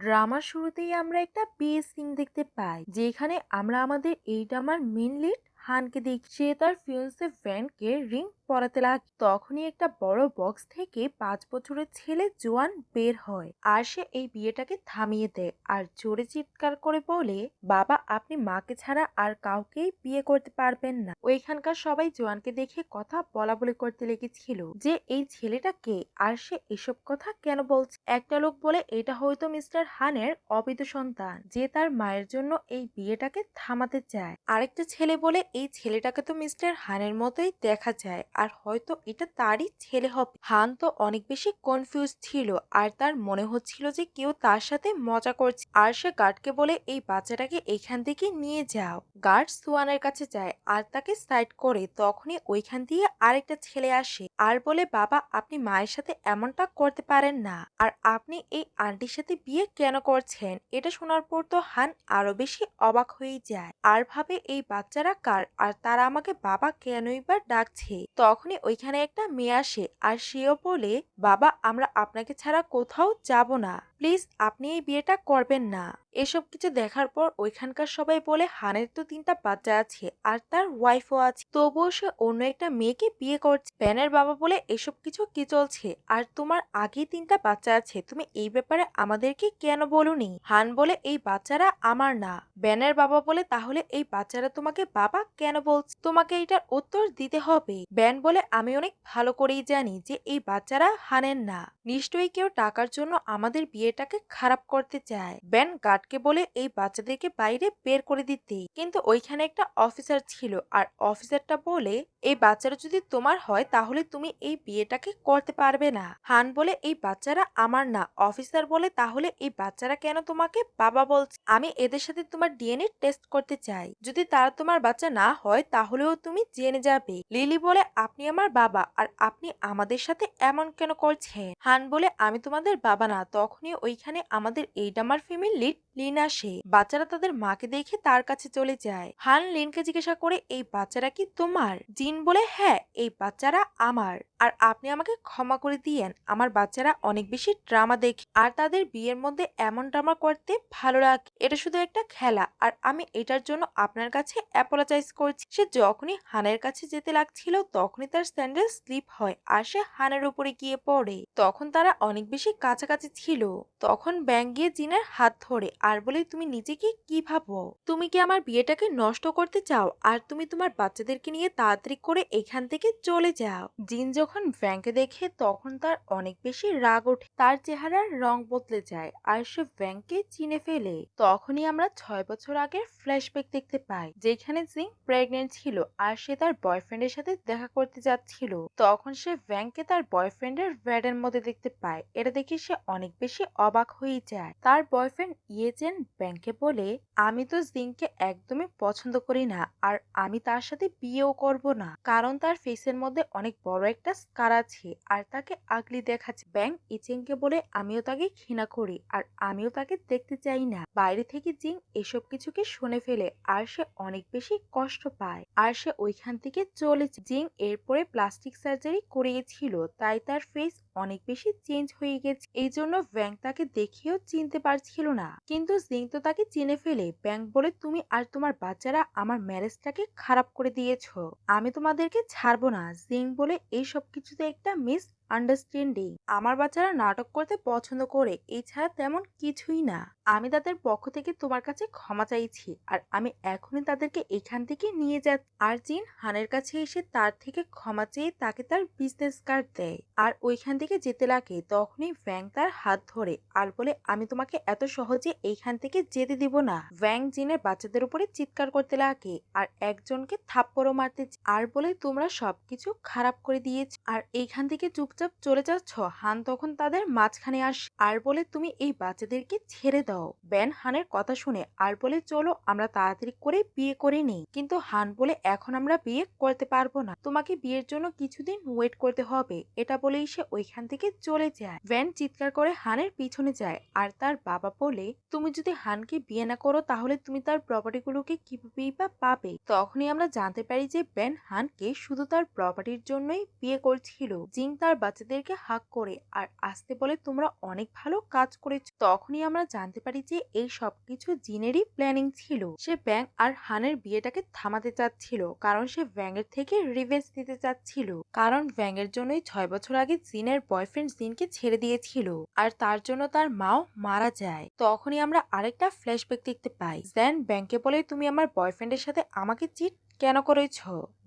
ড্রামার শুরুতেই আমরা একটা বিয়ে সিন দেখতে পাই, যেখানে আমরা আমাদের এই ড্রামার মেন লিড হানকে দেখি। সে তার ফিয়ন্সে ভ্যানকে রিং পরাতে লাগে। তখনই একটা বড় বক্স থেকে 5 বছরের ছেলে জোয়ান বের হয়, আর সে এই বিয়েটাকে থামিয়ে দেয় আর জোরে চিৎকার করে বলে, বাবা আপনি মাকে ছাড়া আর কাউকেই বিয়ে করতে পারবেন না। ওইখানকার সবাই জোয়ানকে দেখে কথা বলা বলি করতে লেগেছিল যে এই ছেলেটা কে আর সে এসব কথা কেন বলছে। একটা লোক বলে এটা হয়তো মিস্টার হানের অবৈধ সন্তান, যে তার মায়ের জন্য এই বিয়েটাকে থামাতে চায়। আরেকটা ছেলে বলে এই ছেলেটাকে তো মিস্টার হানের মতোই দেখা যায়, আর হয়তো এটা তারই ছেলে হবে। হান তো অনেক বেশি কনফিউজ ছিল, আর তার মনে হচ্ছিল যে কেউ তার সাথে মজা করছে। আর সে গার্ডকে বলে এই বাচ্চাটাকে এখান থেকে নিয়ে যাও। গার্ড সুয়ানের কাছে যায় আর তাকে সাইড করে। তখনই ওইখান দিয়ে আরেকটা ছেলে আসে আর বলে, বাবা আপনি মায়ের সাথে এমনটা করতে পারেন না, আর আপনি এই আন্টির সাথে বিয়ে কেন করছেন। এটা শোনার পর তো হান আরো বেশি অবাক হয়ে যায় আর ভাবে এই বাচ্চারা কার, আর তারা আমাকে বাবা কেনই বা ডাকছে। তখনই ওইখানে একটা মেয়ে আসে আর সেও বলে, বাবা আমরা আপনাকে ছাড়া কোথাও যাব না, প্লিজ আপনি এই বিয়েটা করবেন না। এসব কিছু দেখার পর ওইখানকার সবাই বলে, হানের তো 3টা বাচ্চা আছে আর তার ওয়াইফও আছে, তবুও সে অন্য একটা মেয়েকে বিয়ে করছে। ব্যানের বাবা বলে, এসব কিছু কি চলছে, আর তোমার আগেই 3টা বাচ্চা আছে, তুমি এই ব্যাপারে আমাদেরকে কেন বলোনি। হান বলে, এই বাচ্চারা আমার না। ব্যানের বাবা বলে, তাহলে এই বাচ্চারা তোমাকে বাবা কেন বলছে, তোমাকে এটার উত্তর দিতে হবে। ব্যান বলে, আমি অনেক ভালো করেই জানি যে এই বাচ্চারা হানের না, নিশ্চয়ই কেউ টাকার জন্য আমাদের বিয়েটাকে খারাপ করতে চায়। ব্যান গার্ডকে বলে এই বাচ্চাদেরকে বাইরে বের করে দিতে, কিন্তু ওইখানে একটা অফিসার ছিল আর অফিসারটা বলে, এই বাচ্চারা যদি তোমার হয় তাহলে তুমি এই বিয়েটাকে করতে পারবে না। হান বলে, এই বাচ্চারা আমার না। অফিসার বলে, তাহলে এই বাচ্চারা কেন তোমাকে বাবা বলছে। আমি এদের সাথে তোমার ডিএনএ টেস্ট করতে চাই, যদি তারা তোমার বাচ্চা না হয় তাহলেও তুমি জেনে যাবে। লিলি বলে, আপনি আমার বাবা আর আপনি আমাদের সাথে এমন কেন করছেন। হান বলে, আমি তোমাদের বাবা না। তখনই ওইখানে আমাদের এই ডামার ফিমেল লিড লিন আসে। বাচ্চারা তাদের মাকে দেখে তার কাছে চলে যায়। হান লিনকে জিজ্ঞাসা করে, এই বাচ্চারা কি তোমার। জিন বলে, হ্যাঁ এই বাচ্চারা আমার, আর আপনি আমাকে ক্ষমা করে দিয়েন। আমার বাচ্চারা অনেক বেশি ড্রামা দেখে, আর তাদের বিয়ের মধ্যে এমন ড্রামা করতে ভালো লাগে। এটা শুধু একটা খেলা, আর আমি এটার জন্য আপনার কাছে অ্যাপোলোজাইজ করছি। সে যখনই হানের কাছে যেতে লাগছিল তখনই তার স্যান্ডেল স্লিপ হয় আর সে হানের উপরে গিয়ে পড়ে। তখন তারা অনেক বেশি কাছাকাছি ছিল। তখন ব্যাং গিয়ে জিনের হাত ধরে আর বলে, তুমি নিজেকে কি ভাবো, তুমি কি আমার বিয়েটাকে নষ্ট করতে চাও, আর তুমি তোমার বাচ্চাদেরকে নিয়ে তাড়াতাড়ি করে এখান থেকে চলে যাও। জিন যখন ব্যাংকে দেখে তখন তার অনেক বেশি রাগ ওঠে, তার চেহারার রং বদলে যায় আর সে ব্যাংকে চিনে ফেলে। তখনই আমরা 6 বছর আগের ফ্ল্যাশব্যাক দেখতে পাই, যেখানে জিং প্রেগনেন্ট ছিল আর সে তার বয়ফ্রেন্ডের সাথে দেখা করতে যাচ্ছিল। তখন সে ব্যাংকে তার বয়ফ্রেন্ডের ব্যাডের মধ্যে দেখতে পায়। এটা দেখে সে অনেক বেশি অবাক হয়ে যায়। তার বয়ফ্রেন্ড ইয়েজেন ব্যাংকে বলে, আমি তো জিংকে একদমই পছন্দ করি না, আর আমি তার সাথে বিয়েও করব না, কারণ তার ফেসের মধ্যে অনেক বড় একটা স্কার আছে আর তাকে আগলি দেখাচ্ছে। ব্যাং ইচেংকে বলে, আমিও তাকে ঘৃণা করি আর আমিও তাকে দেখতে চাই না। বাইরে থেকে জিং এসব কিছুকে শুনে ফেলে আর সে অনেক বেশি কষ্ট পায় আর সে ওইখান থেকে চলে যায়। জিং এরপরে প্লাস্টিক সার্জারি করিয়েছিল, তাই তার ফেস অনেক বেশি চেঞ্জ হয়ে গেছে। এই জন্য ব্যাং তাকে দেখেও চিনতে পারছিল না, কিন্তু জিং তো তাকে চিনে ফেলে। ব্যাং বলে, তুমি আর তোমার বাচ্চারা আমার ম্যারেজটাকে খারাপ করে দিয়েছো, আমি তোমাদেরকে ছাড়বো না। জিং বলে, এই সব কিছুতে একটা মিস আন্ডারস্ট্যান্ডিং, আমার বাচ্চারা নাটক করতে পছন্দ করে, এছাড়া তেমন কিছুই না। আমি তাদের পক্ষ থেকে তোমার কাছে ক্ষমা চাইছি, আর আমি এখনই তাদেরকে এখান থেকে নিয়ে যাচ্ছি। আর জিন হানের কাছে এসে তার থেকে ক্ষমা চেয়ে তাকে তার বিজনেস কার্ড দেয় আর ওইখান থেকে যেতে লাগে। তখনই ভ্যাং তার হাত ধরে আর বলে, আমি তোমাকে এত সহজে এইখান থেকে যেতে দিব না। ভ্যাং জিনের বাচ্চাদের উপরে চিৎকার করতে লাগে আর একজনকে থাপ্পড়ও মারতে আর বলে, তোমরা সবকিছু খারাপ করে দিয়েছ আর এইখান থেকে চুপচাপ চলে যাচ্ছ। হান তখন তাদের মাঝখানে আসে আর বলে, তুমি এই বাচ্চাদেরকে ছেড়ে দাও। ব্যান হানের কথা শুনে আর বলে, চলো আমরা তাড়াতাড়ি করে বিয়ে করে নেই। কিন্তু হান বলে, এখন আমরা বিয়ে করতে পারবো না, তোমাকে বিয়ের জন্য কিছুদিন ওয়েট করতে হবে। এটা বলেই সে ওইখান থেকে চলে যায়। ভ্যান চিৎকার করে হানের পিছনে যায় আর তার বাবা বলে, তুমি যদি হানকে বিয়ে না করো তাহলে তুমি তার প্রপার্টি গুলোকে কিভাবেই বা পাবে। তখনই আমরা জানতে পারি যে ব্যান হানকে শুধু তার প্রপার্টির জন্যই বিয়ে করছিল। জিং তার বাচ্চাদেরকে হাগ করে আর আসতে বলে তোমরা অনেক ভালো কাজ করেছো। তখনই আমরা জানতে পারি যে এই সবকিছু জিনেরই প্ল্যানিং ছিল। সে ব্যাং আর হানের বিয়েটাকে থামাতে চাচ্ছিল, কারণ সে ব্যাঙের থেকে রিভেঞ্জ নিতে চাচ্ছিল। কারণ ব্যাঙের জন্যই 6 বছর আগে জিনের বয়ফ্রেন্ড জিনকে ছেড়ে দিয়েছিল, আর তার জন্য তার মাও মারা যায়। তখনই আমরা আরেকটা ফ্ল্যাশব্যাক দেখতে পাই। জ্যান ব্যাংকে বলে তুমি আমার বয়ফ্রেন্ডের সাথে আমাকে চিট কেন করেছ?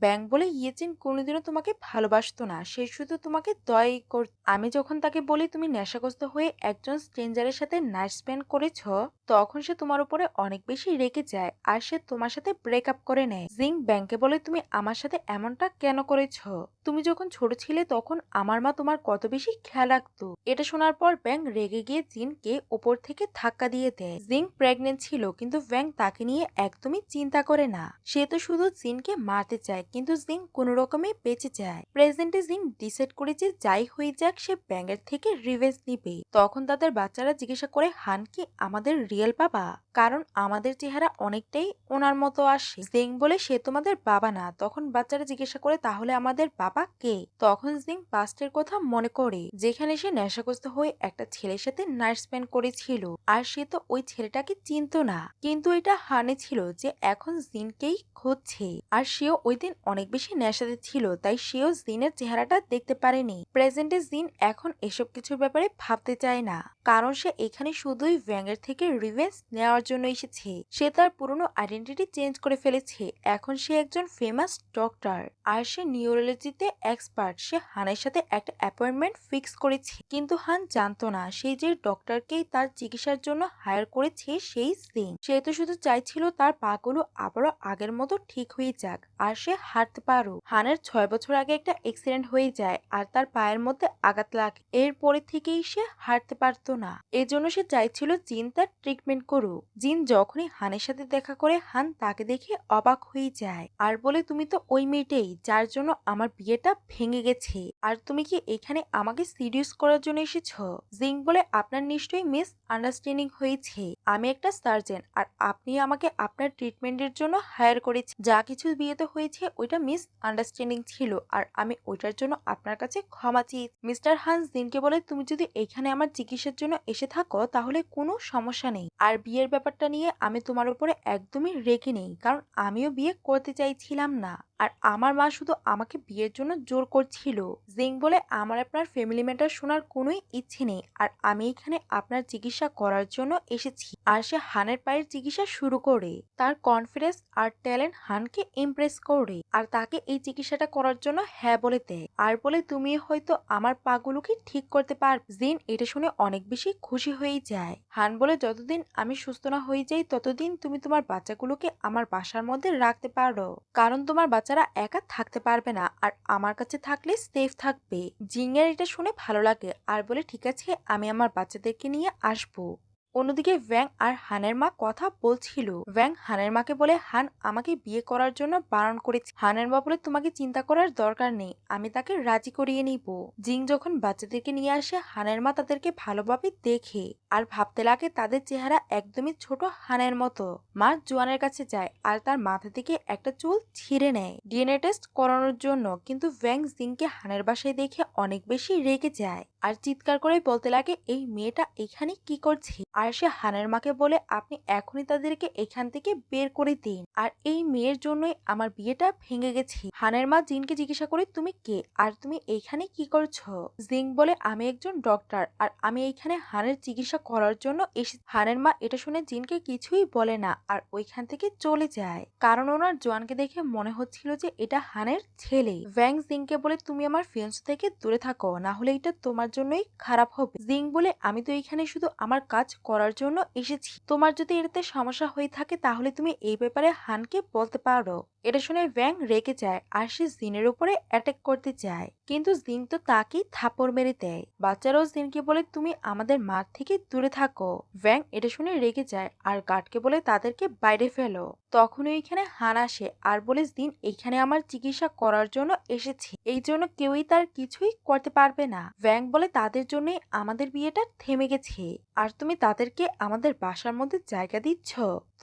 ব্যাং বলে ইয়েচিন কোনোদিনও তোমাকে ভালোবাসতো না, সে শুধু তোমাকে দয়াই কর। আমি যখন তাকে বলি তুমি নেশাগ্রস্ত হয়ে একজন স্ট্রেঞ্জারের সাথে নাইট স্পেন্ড করেছ, তখন সে তোমার উপরে অনেক বেশি রেগে যায় আর সে তোমার সাথে ব্রেকআপ করে নেয়। জিং ব্যাংকে বলে তুমি আমার সাথে এমনটা কেন করেছ? তুমি যখন ছোট ছিলে তখন আমার মা তোমার কত বেশি খেয়াল রাখতো। এটা শোনার পর ব্যাং রেগে গিয়ে জিনকে ওপর থেকে ধাক্কা দিয়ে দেয়। জিং প্রেগনেন্ট ছিল, কিন্তু ব্যাং তাকে নিয়ে একদমই চিন্তা করে না। সে তো শুধু জিনকে মারতে চায়, কিন্তু জিং কোনো রকমে বেঁচে যায়। প্রেজেন্টে জিং ডিসাইড করেছে যাই হয়ে যাক সে ব্যাঙের থেকে রিভেঞ্জ নিবে। তখন তাদের বাচ্চারা জিজ্ঞাসা করে হান কি আমাদের রিয়েল বাবা? কারণ আমাদের চেহারা অনেকটাই ওনার মতো আসে। জিং বলে সে তোমাদের বাবা না। তখন বাচ্চারা জিজ্ঞাসা করে তাহলে আমাদের বাবা কে? তখন জিং পাস্টের কথা মনে করে, যেখানে সে নেশাগ্রস্ত হয়ে একটা ছেলের সাথে নাইট স্পেন্ড করেছিল, আর সে তো ওই ছেলেটাকে চিনতো না। কিন্তু এটা হানে ছিল যে এখন জিনকেই খুঁজছে, আর সেও ওই দিন অনেক বেশি নেশাতে ছিল, তাই সেও জিনের চেহারাটা দেখতে পারেনি। প্রেজেন্টে জিন এখন এসব কিছুর ব্যাপারে ভাবতে চায় না, কারণ সে এখানে শুধুই ব্যাঙের থেকে রিভেঞ্জ নেওয়ার জন্য এসেছে। সে তার পুরনো আইডেন্টিটি চেঞ্জ করে ফেলেছে। এখন সে একজন ফেমাস ডক্টর, আর সে নিউরোলজিতে এক্সপার্ট। সে হানের সাথে একটা অ্যাপয়েন্টমেন্ট ফিক্স করেছে, কিন্তু হান জানতো না সেই যে ডক্টরকেই তার চিকিৎসার জন্য হায়ার করেছে সেই জিন। সে তো শুধু চাইছিল তার পাগুলো আবারও আগের মতো ঠিক হয়ে যাক আর সে হাঁটতে পারো। হানের 6 বছর আগে একটা অ্যাক্সিডেন্ট হয়ে যায় আর তার পায়ের মধ্যে আঘাত লাগে। এরপরে থেকেই সে হাঁটতে পারতো না। এজন্য সে চাইছিল জিন তার ট্রিটমেন্ট করুক। জিন যখনই হানের সাথে দেখা করে হান তাকে দেখে অবাক হয়ে যায় আর বলে তুমি তো ওই মেয়েটাই যার জন্য আমার বিয়েটা ভেঙে গেছে, আর তুমি কি এখানে আমাকে সিরিয়াস করার জন্য এসেছো? জিং বলে আপনার নিশ্চয়ই মিস আন্ডারস্ট্যান্ডিং হয়েছে। আমি একটা সার্জন আর আপনি আমাকে আপনার ট্রিটমেন্টের জন্য হায়ার করেছেন। যা কিছু বিয়েতে হয়েছে ওইটা মিস আন্ডারস্ট্যান্ডিং ছিল, আর আমি ওইটার জন্য আপনার কাছে ক্ষমা চেয়ে। মিস্টার হান্স জিনকে বলে তুমি যদি এখানে আমার চিকিৎসার জন্য এসে থাকো তাহলে কোনো সমস্যা নেই, আর বিয়ের ব্যাপারটা নিয়ে আমি তোমার উপরে একদমই রেগে নেই, কারণ আমিও বিয়ে করতে চাইছিলাম না, আর আমার মা শুধু আমাকে বিয়ের জন্য জোর করছিল। জিং বলে আমার আপনার ফ্যামিলি ম্যাটার শোনার কোনোই ইচ্ছে নেই, আর আমি এখানে আপনার চিকিৎসা করার জন্য এসেছি। আর সে হানের পায়ের চিকিৎসা শুরু করে। তার কনফিডেন্স আর ট্যালেন্ট হানকে ইমপ্রেস করে, আর তাকে এই চিকিৎসাটা করার জন্য হ্যাঁ বলে দেয়, আর বলে তুমি হয়তো আমার পাগুলোকে ঠিক করতে পারবে। জিন এটা শুনে অনেক বেশি খুশি হয়ে যায়। হান বলে যতদিন আমি সুস্থ না হয়ে যাই ততদিন তুমি তোমার বাচ্চাগুলোকে আমার বাসার মধ্যে রাখতে পারো, কারণ তোমার বাচ্চারা একা থাকতে পারবে না, আর আমার কাছে থাকলে সেফ থাকবে। জিংয়ের এটা শুনে ভালো লাগে আর বলে ঠিক আছে আমি আমার বাচ্চাদেরকে নিয়ে আসবো। অন্যদিকে ভ্যাং আর হানের মা কথা বলছিল। ভ্যাং হানের মাকে বলে হান আমাকে বিয়ে করার জন্য বারণ করেছে। হানের মা বলে তোমাকে চিন্তা করার দরকার নেই, আমি তাকে রাজি করিয়ে নিব। জিং যখন বাচ্চাদেরকে নিয়ে আসে হানের মা তাদেরকে ভালোভাবে দেখে আর ভাবতে লাগে তাদের চেহারা একদমই ছোট হানের মতো। মা জোয়ানের কাছে যায় আর তার মাথা থেকে একটা চুল ছিঁড়ে নেয় ডিএনএ টেস্ট করানোর জন্য, কিন্তু ভ্যাং জিংকে হানের বাসায় দেখে অনেক বেশি রেগে যায় আর চিৎকার করে বলতে লাগে এই মেয়েটা এখানে কি করছে। আর সে হানের মাকে বলে আপনি এখনই তাদেরকে এখান থেকে বের করে দিন, আর এই মেয়ের জন্যই আমার বিয়েটা ভেঙে গেছে। হানের মা জিনকে জিজ্ঞাসা করে তুমি কে আর তুমি এইখানে কি করছো? জিং বলে আমি একজন ডক্টর আর আমি এইখানে হানের চিকিৎসা করার জন্য এসে। হানের মা এটা শুনে জিনকে কিছুই বলে না আর ওইখান থেকে চলে যায়, কারণ ওনার জোয়ানকে দেখে মনে হচ্ছিল যে এটা হানের ছেলে। ভ্যাং জিংকে বলে তুমি আমার ফিয়ান্স থেকে দূরে থাকো, না হলে এটা তোমার জন্যই খারাপ হবে। জিং বলে আমি তো এখানে শুধু আমার কাজ করার জন্য এসেছি, তোমার যদি এটাতে সমস্যা হয়ে থাকে তাহলে তুমি এই ব্যাপারে হানকে বলতে পারো। এটা শুনে ভ্যাং রেগে যায় আর সে জিনের উপরে অ্যাটাক করতে চায়, কিন্তু জিন তো তাকেই থাপড় মেরে দেয়। বাচ্চারাও জিনকে বলে তুমি আমাদের মাঠ থেকে দূরে থাকো। ভ্যাং এটা শুনে রেগে যায় আর গার্ডকে বলে তাদেরকে বাইরে ফেলো। তখন ওইখানে হান আসে আর বলে জিন এখানে আমার চিকিৎসা করার জন্য এসেছে, এই জন্য কেউই তার কিছুই করতে পারবে না। ভ্যাং বলে তাদের জন্যই আমাদের বিয়েটা থেমে গেছে, আর তুমি তাদেরকে আমাদের বাসার মধ্যে জায়গা দিচ্ছ।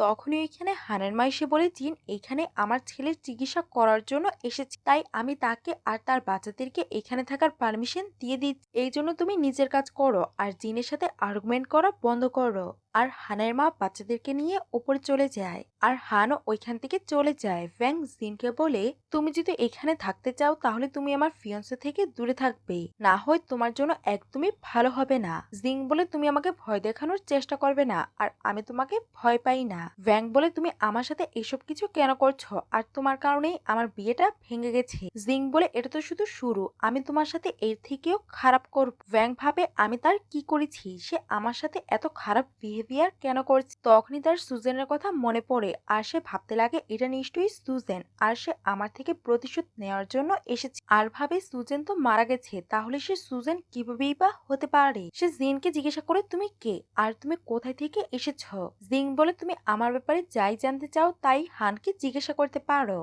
তখনই এখানে হানের মা এসে বলে, জিন এখানে আমার ছেলের চিকিৎসা করার জন্য এসেছে, তাই আমি তাকে আর তার বাচ্চাদেরকে এখানে থাকার পারমিশন দিয়ে দিচ্ছি। এই জন্য তুমি নিজের কাজ করো আর জিনের সাথে আর্গুমেন্ট করা বন্ধ করো। আর হানের মা বাচ্চাদেরকে নিয়ে উপরে চলে যায় আর হানও ওইখান থেকে চলে যায়। ভ্যাং জিনকে বলে, তুমি যদি এখানে থাকতে চাও তাহলে তুমি আমার ফিয়ন্সে থেকে দূরে থাকবে, না হয় তোমার জন্য একদমই ভালো হবে না। জিং বলে, তুমি আমাকে ভয় দেখানোর চেষ্টা করবে না, আর আমি তোমাকে ভয় পাই না। ভ্যাং বলে, তুমি আমার সাথে এসব কিছু কেন করছো, আর তোমার কারণেই আমার বিয়েটা ভেঙে গেছে। জিং বলে, এটা তো শুধু শুরু, আমি তোমার সাথে এর থেকেও খারাপ করব। ভ্যাং ভাবে, আমি তার কি করেছি, সে আমার সাথে এত খারাপ বিহেভিয়ার কেন করছে। তখনই তার সুজেনের কথা মনে পড়ে আর সে ভাবতে লাগে এটা নিশ্চয়ই সুজেন, আর সে আমার থেকে প্রতিশোধ নেওয়ার জন্য এসেছে। আর ভাবে সুজেন তো মারা গেছে, তাহলে সে সুজেন কিভাবেই বা হতে পারে। সে জিনকে জিজ্ঞাসা করে, তুমি কে আর তুমি কোথায় থেকে এসেছ। জিং বলে, তুমি আমার ব্যাপারে যাই জানতে চাও তাই হানকে জিজ্ঞাসা করতে পারো।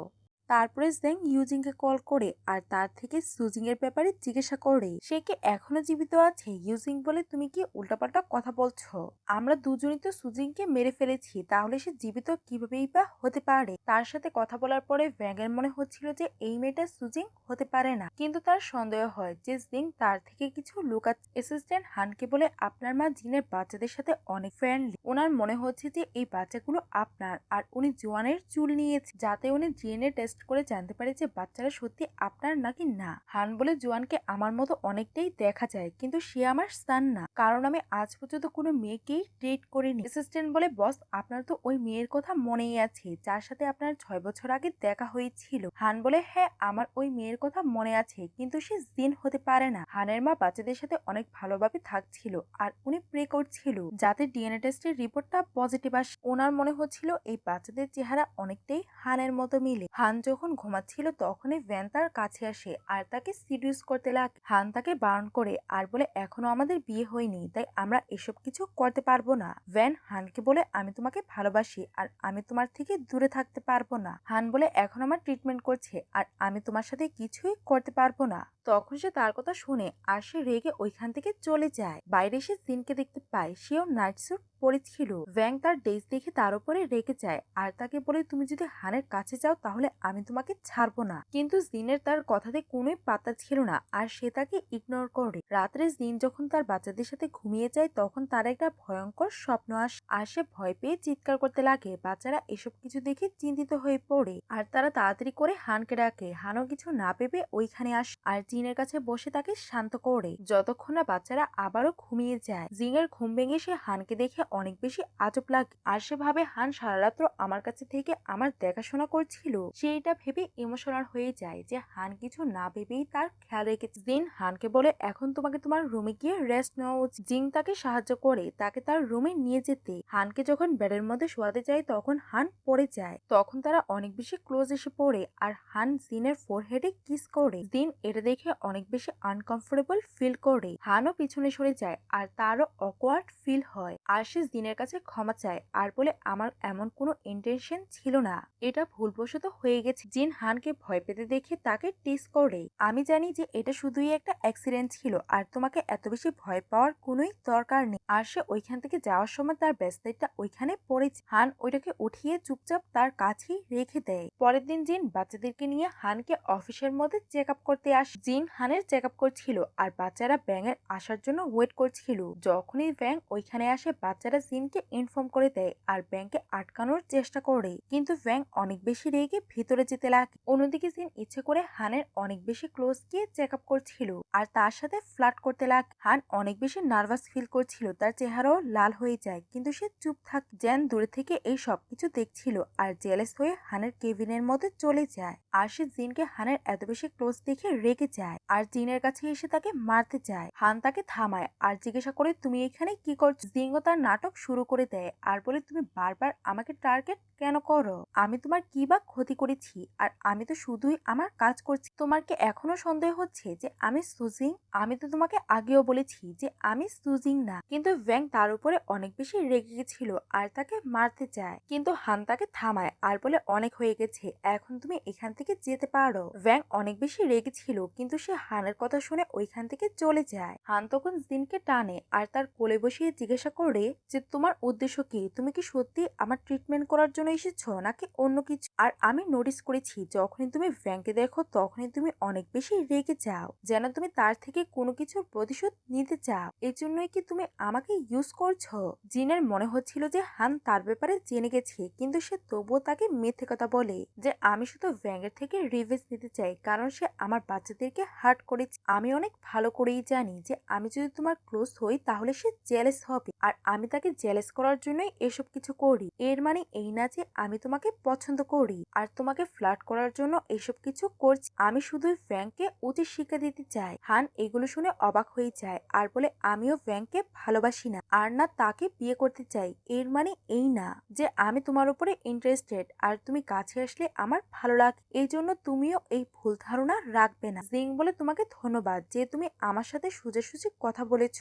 তারপরে জেং ইউজিংকে কল করে আর তার থেকে সুজিং এর ব্যাপারে জিজ্ঞাসা করে সে কি এখনো জীবিত আছে। ইউজিং বলে, তুমি কি উল্টাপাল্টা কথা বলছো, আমরা দুজনই তো সুজিংকে মেরে ফেলেছি, তাহলে সে জীবিত কিভাবেই বা হতে পারে। তার সাথে কথা বলার পরে ভ্যাঙের মনে হচ্ছিল যে এই মেয়েটা সুজিং হতে পারে না, কিন্তু তার সন্দেহ হয় যে জিং তার থেকে কিছু লুকাচ্ছে। অ্যাসিস্ট্যান্ট হানকে বলে, আপনার মা জিনের বাচ্চাদের সাথে অনেক ফ্রেন্ডলি, ওনার মনে হচ্ছে যে এই বাচ্চাগুলো আপনার, আর উনি জোয়ানের চুল নিয়েছে যাতে উনি ডিএনএ টেস্ট করে জানতে পারে যে বাচ্চারা সত্যি আপনার নাকি না। হান বলে, জোয়ানকে আমার মতো অনেকটাই দেখা যায়, কিন্তু সে আমার সান না, কারণ আমি আজ পর্যন্ত কোনো মেয়েকেই ডেট করিনি। অ্যাসিস্ট্যান্ট বলে, বস আপনার তো ওই মেয়ের কথা মনেই আছে যার সাথে আপনার 6 বছর আগে দেখা হয়েছিল। হান বলে, হ্যাঁ আমার ওই মেয়ের কথা মনে আছে, কিন্তু সে জিন হতে পারে না। হানের মা বাচ্চাদের সাথে অনেক ভালোভাবে থাকছিল আর উনি প্রে করছিল যাতে ডিএনএ টেস্টের রিপোর্টটা পজিটিভ আসে। ওনার মনে হচ্ছিল এই বাচ্চাদের চেহারা অনেকটাই হানের মতো মিলে। হান যখন ঘুমাচ্ছিল তখনই ভ্যান তার কাছে আসে আর তাকে সিডিউস করতে লাগে। হান তাকে বারণ করে আর বলে, এখনো আমাদের বিয়ে হয়নি, তাই আমরা এসব কিছু করতে পারবো না। ভ্যান হানকে বলে, আমি তোমাকে ভালোবাসি আর আমি তোমার থেকে দূরে থাকতে পারবো না। হান বলে, এখন আমার ট্রিটমেন্ট করছে আর আমি তোমার সাথে কিছুই করতে পারবো না। তখন সে তার কথা শুনে আর সে রেগে ওইখান থেকে চলে যায়। বাইরে সে জিনকে দেখতে পায়, সেও নাইট স্যুট পরেছিল। ভ্যাং তার ড্রেস দেখে তার উপরে রেগে যায় আর তাকে বলে, তুমি যদি হানের কাছে যাও তাহলে আমি তোমাকে ছাড়বো না। কিন্তু জিনের তার কথাতে কোনোই পাত্তা ছিল না আর সে তাকে ইগনোর করে। রাত্রে জিন যখন তার বাচ্চাদের সাথে ঘুমিয়ে যায় তখন তার একটা ভয়ঙ্কর স্বপ্ন আসে আর সে ভয় পেয়ে চিৎকার করতে লাগে। বাচ্চারা এসব কিছু দেখে চিন্তিত হয়ে পড়ে আর তারা তাড়াতাড়ি করে হানকে ডাকে। হানও কিছু না ভেবে ওইখানে আসে আর জিনের কাছে বসে তাকে শান্ত করে, যতক্ষণ না বাচ্চারা আবারও ঘুমিয়ে যায়। জিনের ঘুম ভেঙে সে হানকে দেখে অনেক বেশি আজব লাগে আর সে ভাবে, হান সারা রাত্র আমার কাছে থেকে আমার দেখাশোনা করছিল। সে এটা ভেবে ইমোশনাল হয়ে যায় যে হান কিছু না ভেবেই তার খেয়াল রেখেছে। জিন হানকে বলে, এখন তোমাকে তোমার রুমে গিয়ে রেস্ট নেওয়া উচিত। জিন তাকে সাহায্য করে তাকে তার রুমে নিয়ে যেতে। হানকে যখন বেডের মধ্যে শোয়াতে যায় তখন হান পড়ে যায়। তখন তারা অনেক বেশি ক্লোজ এসে পড়ে আর হান জিনের ফোরহেডে কিস করে। জিন এটা দেখে অনেক বেশি আনকমফোর্টেবল ফিল করে। হানও পিছনে সরে যায় আর তারও অকওয়ার্ড ফিল হয় আর সে জিনের কাছে ক্ষমা চায় আর বলে, আমার এমন কোনো ইন্টেনশন ছিল না, এটা ভুলবশত হয়ে গেছে। জিন হানকে ভয় পেতে দেখে তাকে টিস করে, আমি জানি যে এটা শুধুই একটা অ্যাক্সিডেন্ট ছিল আর তোমাকে এত বেশি ভয় পাওয়ার কোনোই দরকার নেই। আর সে ওইখান থেকে যাওয়ার সময় তার ব্যাসলেটটা ওইখানে পড়েছে। হান ওইটাকে উঠিয়ে চুপচাপ তার কাছেই রেখে দেয়। পরের দিন জিন বাচ্চাদেরকে নিয়ে হানকে অফিসের মধ্যে চেক আপ করতে আসে। জিন হানের চেক আপ করছিল আর বাচ্চারা ব্যাঙের আসার জন্য ওয়েট করছিল। যখনই ব্যাং ওইখানে আসে বাচ্চারা জিনকে ইনফর্ম করে দেয় আর ব্যাংকে আটকানোর চেষ্টা করে, কিন্তু ব্যাং অনেক বেশি রেগে ভিতরে যেতে লাগে। অন্যদিকে জিন ইচ্ছে করে হানের অনেক বেশি ক্লোজ গিয়ে চেক আপ করছিল আর তার সাথে ফ্লার্ট করতে লাগে। হান অনেক বেশি নার্ভাস ফিল করছিল, তার চেহারাও লাল হয়ে যায়, কিন্তু সে চুপ থাকে। জ্যান দূরে থেকে এই সবকিছু দেখছিল আর জেলাস হয়ে হানের কেবিনের মধ্যে চলে যায় আর সে জিনকে হানের এত বেশি ক্লোজ দেখে রেগে যায় আর জিনের কাছে এসে তাকে মারতে যায়। হান তাকে থামায় আর জিজ্ঞাসা করে, তুমি এখানে কি করছো। জিনও তার নাটক শুরু করে দেয় আর বলে, তুমি বারবার আমাকে টার্গেট কেন করো, আমি তোমার কি বা ক্ষতি করেছি, আর আমি তো শুধুই আমার কাজ করছি। তোমার কি এখনো সন্দেহ হচ্ছে যে আমি সুজিং? আমি তো তোমাকে আগেও বলেছি যে আমি সুজিং না। কিন্তু ভ্যাং তার উপরে অনেক বেশি রেগে গেছিল আর তাকে মারতে চায়, কিন্তু হান তাকে থামায় আর বলে, অনেক হয়ে গেছে, এখন তুমি এখান থেকে যেতে পারো। ভ্যাং অনেক বেশি রেগেছিল, কিন্তু সে হানের কথা শুনে ওইখান থেকে চলে যায়। হান তখন জিনকে টানে আর তার কোলে বসিয়ে জিজ্ঞাসা করে, যে তোমার উদ্দেশ্য কি, তুমি কি সত্যি আমার ট্রিটমেন্ট করার জন্য এসেছো নাকি অন্য কিছু। আর আমি নোটিস করেছি যখনই তুমি ব্যাংকে দেখো তখনই তুমি অনেক বেশি রেগে যাও, যেন তুমি তার থেকে কোনো কিছুর প্রতিশোধ নিতে চাও। এই জন্যই কি তুমি আমাকে ইউজ করছো। জিনের মনে হচ্ছিল যে হান তার ব্যাপারে জেনে গেছে, কিন্তু সে তবুও তাকে মিথ্যে কথা বলে যে আমি শুধু ব্যাংকের থেকে রিভেঞ্জ নিতে চাই কারণ সে আমার বাচ্চাদেরকে হার্ট করেছে। আমি অনেক ভালো করেই জানি যে আমি যদি তোমার ক্লোজ হই তাহলে সে জেলেস হবে, আর আমি তাকে জেলেস করার জন্যই এসব কিছু করি। এর মানে এই না যে আমি তোমাকে পছন্দ করি আর তোমাকে ফ্লার্ট করার জন্য এসব কিছু করছি। আমি শুধু ব্যাংককে উচিত শিক্ষা দিতে চাই। হান এগুলো শুনে অবাক হয়ে যায় আর বলে আমিও ব্যাংককে ভালোবাসি না আর না তাকে বিয়ে করতে চাই। এর মানে এই না যে আমি তোমার উপরে ইন্টারেস্টেড আর তুমি কাছে আসলে আমার ভালো লাগে। এই জন্য তুমিও এই ভুল ধারণা রাখবে না। জিং বলে তোমাকে ধন্যবাদ যে তুমি আমার সাথে সোজাসুজি কথা বলেছ।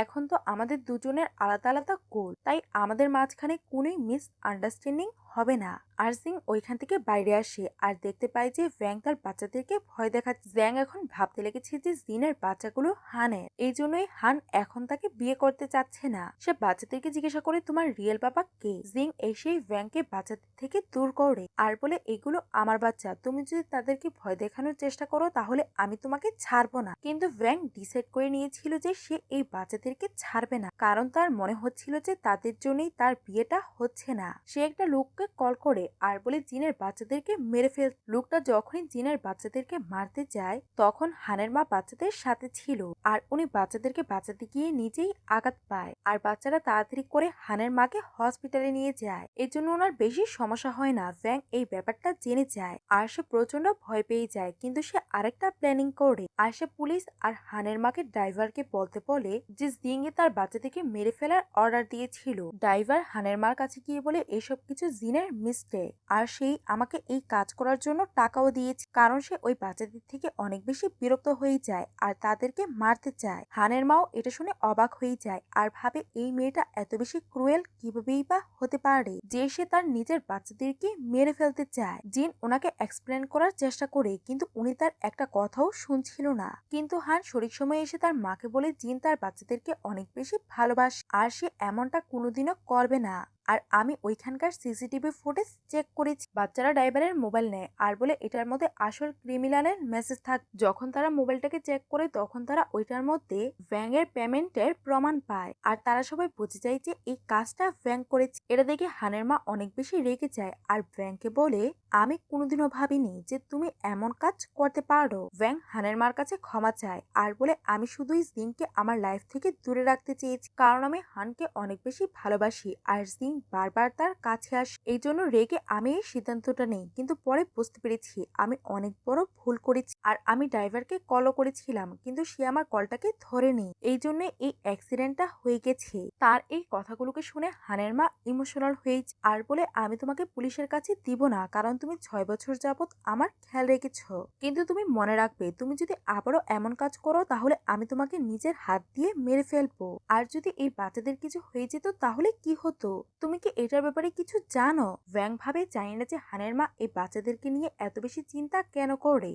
এখন তো আমাদের দুজনের আলাদা আলাদা গোল, তাই আমাদের মাঝখানে কোনোই মিস আন্ডারস্ট্যান্ডিং হবে না। আর সিং ওইখান থেকে বাইরে আসে আর দেখতে পায় যে ভ্যাং তার বাচ্চাদেরকে ভয় দেখাচ্ছে। জ্যাং এখন ভাবতে লেগেছে যে জিনের বাচ্চাগুলো হানের, এই জন্যই হান এখন তাকে বিয়ে করতে চাচ্ছে না। সে বাচ্চাদেরকে জিজ্ঞাসা করে তোমার রিয়েল বাবা কে। জিং এসেই ভ্যাংকে বাচ্চাদের থেকে দূর করে আর বলে এগুলো আমার বাচ্চা, তুমি যদি তাদেরকে ভয় দেখানোর চেষ্টা করো তাহলে আমি তোমাকে ছাড়বো না। কিন্তু ভ্যাং ডিসাইড করে নিয়েছিল যে সে এই বাচ্চাদেরকে ছাড়বে না, কারণ তার মনে হচ্ছিল যে তাদের জন্যই তার বিয়েটা হচ্ছে না। সে একটা লোককে কল করে আর বলে জিনের বাচ্চাদেরকে মেরে ফেল। লোকটা যখনই জিনের বাচ্চাদেরকে মারতে যায় তখন হানের মা বাচ্চাদের সাথে ছিল আর উনি বাচ্চাদেরকে বাঁচাতে গিয়ে নিজেই আঘাত পায় আর বাচ্চারা তাড়াতাড়ি করে হানের মাকে হসপিটালে নিয়ে যায়। এর জন্য ওনার বেশি সমস্যা হয় না। ভ্যাং এই ব্যাপারটা জেনে যায় আর সে প্রচন্ড ভয় পেয়ে যায়, কিন্তু সে আরেকটা প্ল্যানিং করে আর সে পুলিশ আর হানের মাকে ড্রাইভারকে বলতে বলে যে জিং এ তার বাচ্চাদেরকে মেরে ফেলার অর্ডার দিয়েছিল। ড্রাইভার হানের মার কাছে গিয়ে বলে এসব কিছু জিনের মিস্টেক আর সেই আমাকে এই কাজ করার জন্য টাকাও দিয়েছে, কারণ সে ওই বাচ্চাদের থেকে অনেক বেশি বিরক্ত হয়ে যায় আর তাদেরকে মারতে চায়। হানের মাও এটা শুনে অবাক হয়ে যায় আর ভাবে এই মেয়েটা এত বেশি ক্রুয়েল কিভাবেই বা হতে পারে যে সে তার নিজের বাচ্চাদেরকে মেরে ফেলতে চায়। জিন ওনাকে এক্সপ্লেন করার চেষ্টা করে কিন্তু উনি তার একটা কথাও শুনছিল না। কিন্তু হান সঠিক সময় এসে তার মাকে বলে জিন তার বাচ্চাদেরকে অনেক বেশি ভালোবাসে আর সে এমনটা কোনোদিনও করবে না। আর আমি ওইখানকার সিসিটিভি ফুটেজ চেক করেছি। বাচ্চারা ড্রাইভারের মোবাইল নেয় আর বলে এটার মধ্যে আসল ক্রিমিনালের মেসেজ থাক। যখন তারা মোবাইলটাকে চেক করে তখন তারা ওইটার মধ্যে ভ্যাং এর পেমেন্টের প্রমাণ পায় আর তারা সবাই বুঝে যায় যে এই কাজটা ভ্যাং করেছে। এটা দেখে হানের মা অনেক বেশি রেগে যায় আর ভ্যাংকে বলে আমি কোনোদিনও ভাবিনি যে তুমি এমন কাজ করতে পারো। ভ্যাং হানের মার কাছে ক্ষমা চায় আর বলে আমি শুধুই জিনকে আমার লাইফ থেকে দূরে রাখতে চেয়েছি, কারণ আমি হানকে অনেক বেশি ভালোবাসি আর জিন বারবার তার কাছে আসে। এই জন্য রেগে আমি এই সিদ্ধান্তটা নেই, কিন্তু পরে বুঝতে পেরেছি আমি অনেক বড় ভুল করেছি আর আমি ড্রাইভারকে কলও করেছিলাম কিন্তু সে আমার কলটাকে ধরেনি, এই জন্য এই অ্যাক্সিডেন্টটা হয়ে গেছে। তার এই কথাগুলোকে শুনে হানের মা ইমোশনাল হয়ে আর বলে আমি তোমাকে পুলিশের কাছে দিব না, কারণ তুমি 6 বছর যাবত আমার খেয়াল রেখেছ। কিন্তু তুমি মনে রাখবে তুমি যদি আবারও এমন কাজ করো তাহলে আমি তোমাকে নিজের হাত দিয়ে মেরে ফেলবো। আর যদি এই বাচ্চাদের কিছু হয়ে যেত তাহলে কি হতো, তুমি কি এটার ব্যাপারে কিছু জানো। ভ্যাং ভাবে জানি না যে হানের মা এই বাচ্চাদেরকে নিয়ে এত বেশি চিন্তা কেন করে।